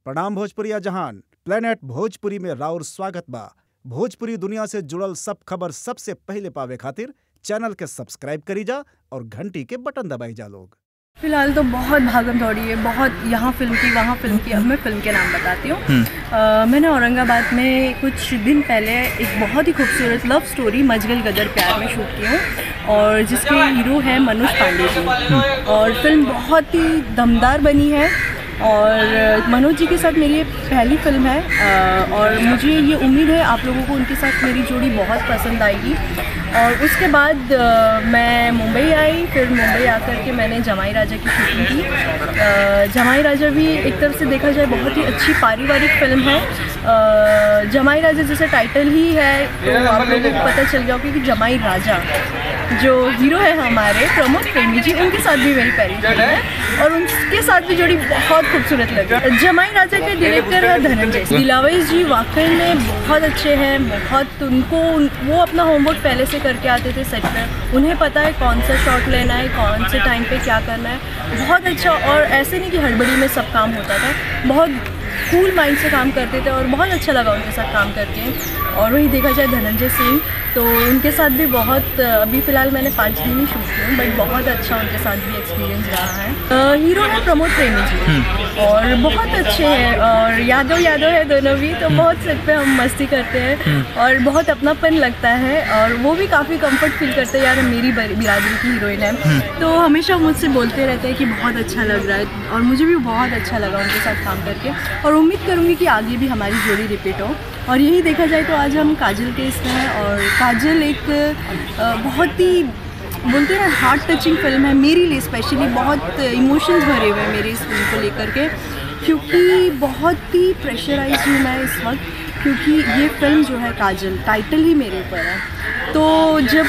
प्रणाम भोजपुरिया जहान। प्लेनेट भोजपुरी में राउर स्वागत बा। भोजपुरी दुनिया से जुड़ल सब खबर सबसे पहले पावे खातिर चैनल के सब्सक्राइब करी जा और घंटी के बटन दबाई जा लोग। फिलहाल तो बहुत भागम दौड़ी है, बहुत यहाँ फिल्म की वहाँ फिल्म की। अब मैं फिल्म के नाम बताती हूँ। मैंने औरंगाबाद में कुछ दिन पहले एक बहुत ही खूबसूरत लव स्टोरी मजगल गदर प्यार में शूट की हूँ और जिसके हीरो है मनोज पांडे जी। और फिल्म बहुत ही दमदार बनी है और मनोज जी के साथ मेरी ये पहली फिल्म है और मुझे ये उम्मीद है आप लोगों को उनके साथ मेरी जोड़ी बहुत पसंद आएगी। और उसके बाद मैं मुंबई आई, फिर मुंबई आकर के मैंने जमाई राजा की शूटिंग की। जमाई राजा भी एक तरफ से देखा जाए बहुत ही अच्छी पारिवारिक फिल्म है। जमाई राजा जैसे टाइटल ही है तो आप लोगों को पता चल गया होगा कि जमाई राजा जो हीरो है हमारे प्रमोद प्रेमी जी, उनके साथ भी मेरी पहली जोड़ी है और उनके साथ भी जोड़ी बहुत खूबसूरत लगी। जमाई राजा के डायरेक्टर है धनंजय दिलावर जी। वाकई में बहुत अच्छे हैं, बहुत उनको वो अपना होमवर्क पहले से करके आते थे सेट पर। उन्हें पता है कौन सा शॉट लेना है, कौन से टाइम पे क्या करना है। बहुत अच्छा, और ऐसे नहीं कि हड़बड़ी में सब काम होता था, बहुत कूल माइंड से काम करते थे और बहुत अच्छा लगा उनके साथ काम करके। और वही देखा जाए धनंजय सिंह, तो उनके साथ भी बहुत, अभी फ़िलहाल मैंने 5 दिन ही शूट किए बट बहुत अच्छा उनके साथ भी एक्सपीरियंस रहा है। हीरो है प्रमोद प्रेमी जी और बहुत अच्छे हैं और यादव है दोनों भी, तो बहुत सेट पे हम मस्ती करते हैं और बहुत अपनापन लगता है और वो भी काफ़ी कंफर्ट फील करते हैं, यार मेरी बिरादरी की हीरोइन है। तो हमेशा मुझसे बोलते रहते हैं कि बहुत अच्छा लग रहा है और मुझे भी बहुत अच्छा लगा उनके साथ काम करके और उम्मीद करूँगी कि आगे भी हमारी जोड़ी रिपीट हो। और यही देखा जाए तो आज हम काजल के इसमें हैं और काजल एक बहुत ही बोलते हैं हार्ट टचिंग फिल्म है मेरे लिए, स्पेशली बहुत इमोशंस भरे हुए हैं मेरे इस फिल्म को लेकर के, क्योंकि बहुत ही प्रेशराइज हूँ मैं इस वक्त, क्योंकि ये फिल्म जो है काजल टाइटल ही मेरे ऊपर है। तो जब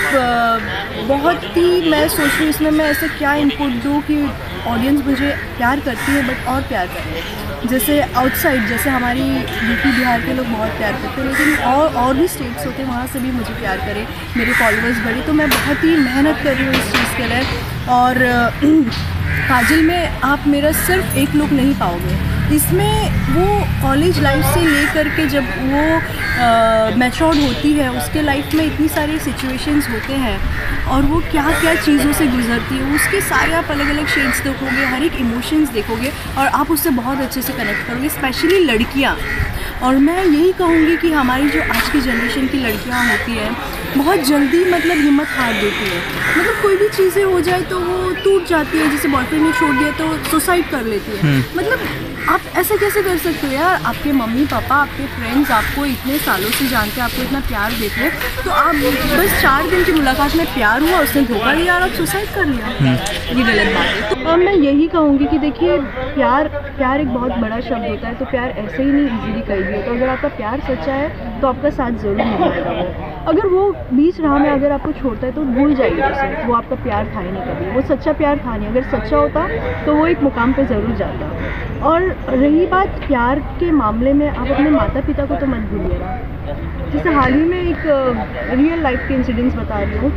बहुत ही मैं सोच रही हूँ इसमें मैं ऐसे क्या इनपुट दूँ कि ऑडियंस मुझे प्यार करती है बट और प्यार करे। जैसे आउटसाइड, जैसे हमारी यूपी बिहार के लोग बहुत प्यार करते हैं, लेकिन और भी स्टेट्स होते हैं वहाँ से भी मुझे प्यार करें, मेरे फॉलोअर्स बढ़े। तो मैं बहुत ही मेहनत कर रही हूँ इस चीज़ के लिए। और काजल में आप मेरा सिर्फ एक लुक नहीं पाओगे, इसमें वो कॉलेज लाइफ से लेकर के जब वो मैच्योर्ड होती है, उसके लाइफ में इतनी सारी सिचुएशंस होते हैं और वो क्या क्या चीज़ों से गुजरती है, उसके सारे आप अलग अलग शेड्स देखोगे, हर एक इमोशंस देखोगे और आप उससे बहुत अच्छे से कनेक्ट करोगे, स्पेशली लड़कियाँ। और मैं यही कहूँगी कि हमारी जो आज की जनरेशन की लड़कियाँ होती हैं बहुत जल्दी मतलब हिम्मत हार देती है, मतलब कोई भी चीज़ें हो जाए तो वो टूट जाती है, जैसे बॉयफ्रेंड ने छोड़ दिया तो सुसाइड कर लेती है। मतलब आप ऐसा कैसे कर सकते हो यार, आपके मम्मी पापा आपके फ्रेंड्स आपको इतने सालों से जानते हैं, आपको इतना प्यार देते हैं, तो आप बस 4 दिन की मुलाकात में प्यार हुआ, उसने धोखा दिया और आप सुसाइड कर लिया, ये गलत बात है। तो अब मैं यही कहूँगी कि देखिए प्यार एक बहुत बड़ा शब्द होता है, तो प्यार ऐसे ही नहीं ईजिली कहीं भी होता। अगर आपका प्यार सच्चा है तो आपका साथ ज़रूर निभाएगा वो। अगर वो बीच राह में अगर आपको छोड़ता है तो भूल जाइए उसे, वो आपका प्यार था ही नहीं कभी, वो सच्चा प्यार था नहीं। अगर सच्चा होता तो वो एक मुकाम पे ज़रूर जाता। और रही बात प्यार के मामले में, आप अपने माता पिता को तो मत भूलिएगा। जैसे हाल ही में एक रियल लाइफ के इंसिडेंट्स बता रही हूँ,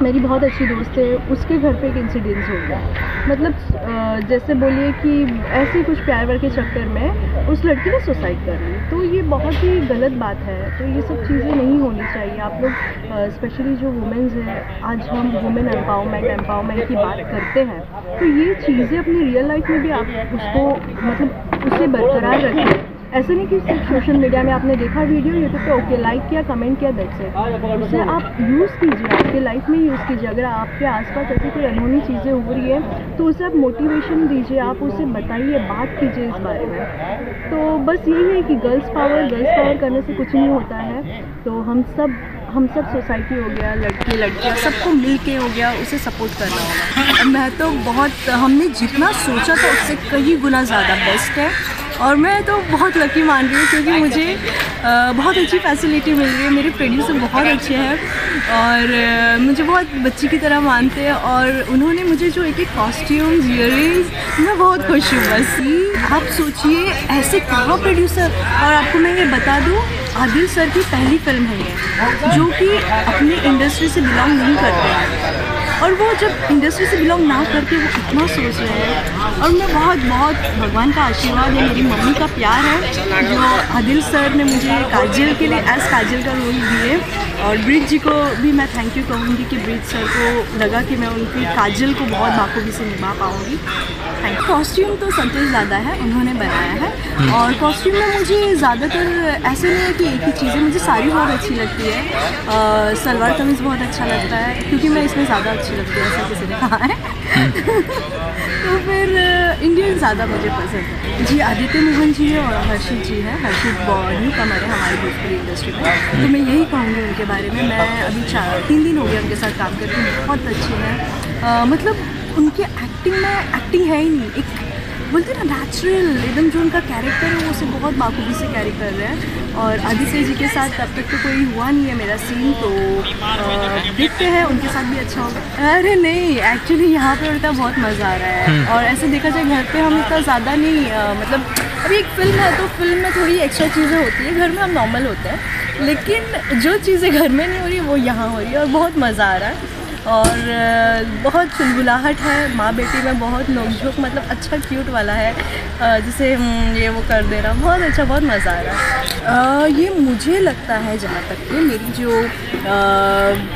मेरी बहुत अच्छी दोस्त है, उसके घर पे एक इंसिडेंस हो गया। मतलब जैसे बोलिए कि ऐसे ही कुछ प्यार वार के चक्कर में उस लड़की ने सुसाइड कर ली, तो ये बहुत ही गलत बात है। तो ये सब चीज़ें नहीं होनी चाहिए। आप लोग स्पेशली जो वुमेन्स हैं, आज हम वुमेन एम्पावरमेंट की बात करते हैं, तो ये चीज़ें अपनी रियल लाइफ में भी आप उसको मतलब उससे बरकरार रखें। ऐसे नहीं कि सिर्फ सोशल मीडिया में आपने देखा वीडियो यूट्यूब पे, ओके लाइक किया, कमेंट किया, दैट्स इट। उसे आप यूज़ कीजिए, आपके लाइफ में यूज़ कीजिए। अगर आपके आसपास ऐसी कोई अनहोनी चीज़ें हो रही है तो उसे आप मोटिवेशन दीजिए, आप उसे बताइए, बात कीजिए इस बारे में। तो बस यही है कि गर्ल्स पावर करने से कुछ नहीं होता है। तो हम सब सोसाइटी हो गया, लड़के लड़कियाँ सबको मिल के हो गया, उसे सपोर्ट करना होगा। मैं तो बहुत, हमने जितना सोचा था उससे कई गुना ज़्यादा बेस्ट है और मैं तो बहुत लकी मान रही हूँ क्योंकि मुझे बहुत अच्छी फैसिलिटी मिल रही है। मेरे प्रोड्यूसर बहुत अच्छे हैं और मुझे बहुत बच्ची की तरह मानते हैं और उन्होंने मुझे जो एक कॉस्ट्यूम्स, इयररिंग्स, मैं बहुत खुश हूँ। बस आप सोचिए ऐसे कहाँ प्रोड्यूसर। और आपको मैं ये बता दूँ, आदिल सर की पहली फिल्म है ये, जो कि अपनी इंडस्ट्री से बिलोंग नहीं करते हैं और वो जब इंडस्ट्री से बिलोंग ना करके वो इतना सोच रहे हैं, और मैं बहुत बहुत भगवान का आशीर्वाद है, मेरी मम्मी का प्यार है जो आदिल सर ने मुझे काजल के लिए एज काजल का रोल दिए, और ब्रिज जी को भी मैं थैंक यू कहूँगी कि ब्रिज सर को लगा कि मैं उनकी काजल को बहुत बाखूबी से निभा पाऊँगी। Thank you. कॉस्ट्यूम तो संतोष दादा है, उन्होंने बनाया है, और कॉस्ट्यूम में मुझे ज़्यादातर ऐसे नहीं है कि एक ही चीज़ है, मुझे साड़ी बहुत अच्छी लगती है, सलवार कमीज़ बहुत अच्छा लगता है क्योंकि मैं इसमें ज़्यादा अच्छी लगती है, ऐसा किसी ने कहा है। तो फिर इंडियन ज़्यादा मुझे पसंद है जी। आदित्य मोहन जी है और हर्षित जी है। हर्षित न्यू कमर है हमारी भोजपुरी इंडस्ट्री में, तो मैं यही कहूँगी उनके बारे में। मैं अभी 3 दिन हो गए उनके साथ काम करके, बहुत अच्छे हैं। मतलब उनकी एक्टिंग में एक्टिंग है ही नहीं, एक बोलते ना नेचुरल एकदम, जो उनका कैरेक्टर है वो उसे बहुत बाखूबी से कैरी कर रहे हैं। और आदित्य जी के साथ तब तक तो कोई हुआ नहीं है मेरा सीन, तो देखते हैं उनके साथ भी अच्छा होगा। अरे नहीं, एक्चुअली यहाँ पे उनका बहुत मज़ा आ रहा है, और ऐसे देखा जाए घर पे हम इतना ज़्यादा नहीं, मतलब अभी एक फिल्म है तो फिल्म में थोड़ी एक्स्ट्रा चीज़ें होती है, घर में हम नॉर्मल होते हैं, लेकिन जो चीज़ें घर में नहीं हो रही वो यहाँ हो रही है, और बहुत मज़ा आ रहा है। और बहुत चुलबुलाहट है माँ बेटी में, बहुत नोकझोंक, मतलब अच्छा क्यूट वाला है, जैसे ये वो कर दे रहा, बहुत अच्छा, बहुत मज़ा आ रहा है। ये मुझे लगता है जहाँ तक कि मेरी जो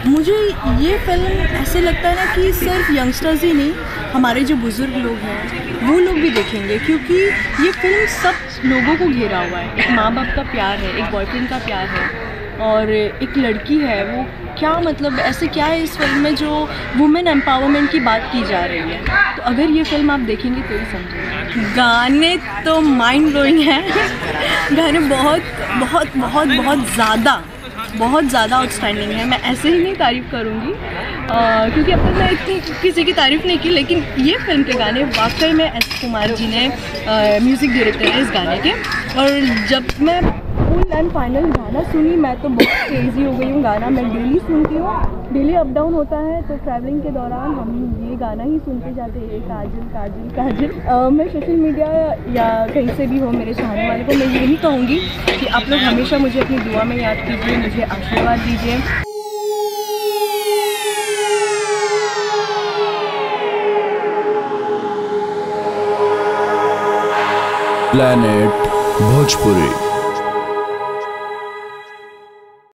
मुझे ये फिल्म ऐसे लगता है ना कि सिर्फ यंगस्टर्स ही नहीं, हमारे जो बुज़ुर्ग लोग हैं वो लोग भी देखेंगे, क्योंकि ये फिल्म सब लोगों को घेरा हुआ है। एक माँ बाप का प्यार है, एक बॉयफ्रेंड का प्यार है, और एक लड़की है, वो क्या मतलब ऐसे क्या है इस फिल्म में जो वुमेन एम्पावरमेंट की बात की जा रही है। तो अगर ये फिल्म आप देखेंगे तो ही समझेंगे। गाने तो माइंड ब्लोइंग हैं। गाने बहुत बहुत बहुत बहुत ज़्यादा आउटस्टैंडिंग है। मैं ऐसे ही नहीं तारीफ़ करूँगी क्योंकि अब तक मैं इतनी किसी की तारीफ़ नहीं की, लेकिन ये फिल्म के गाने वाकई में एस कुमार जी ने म्यूज़िक डायरेक्टर है इस गाने के। और जब मैं फुल एंड फाइनल गाना सुनी, मैं तो बहुत क्रेजी हो गई हूँ। गाना मैं डेली सुनती हूँ, डेली अप डाउन होता है, तो ट्रैवलिंग के दौरान हम ये गाना ही सुनते जाते हैं, काजल काजल काजल। मैं सोशल मीडिया या कहीं से भी हो मेरे चाहने वाले को मैं यही कहूँगी कि आप लोग हमेशा मुझे अपनी दुआ में याद कीजिए, मुझे आशीर्वाद दीजिए। प्लैनेट भोजपुरी।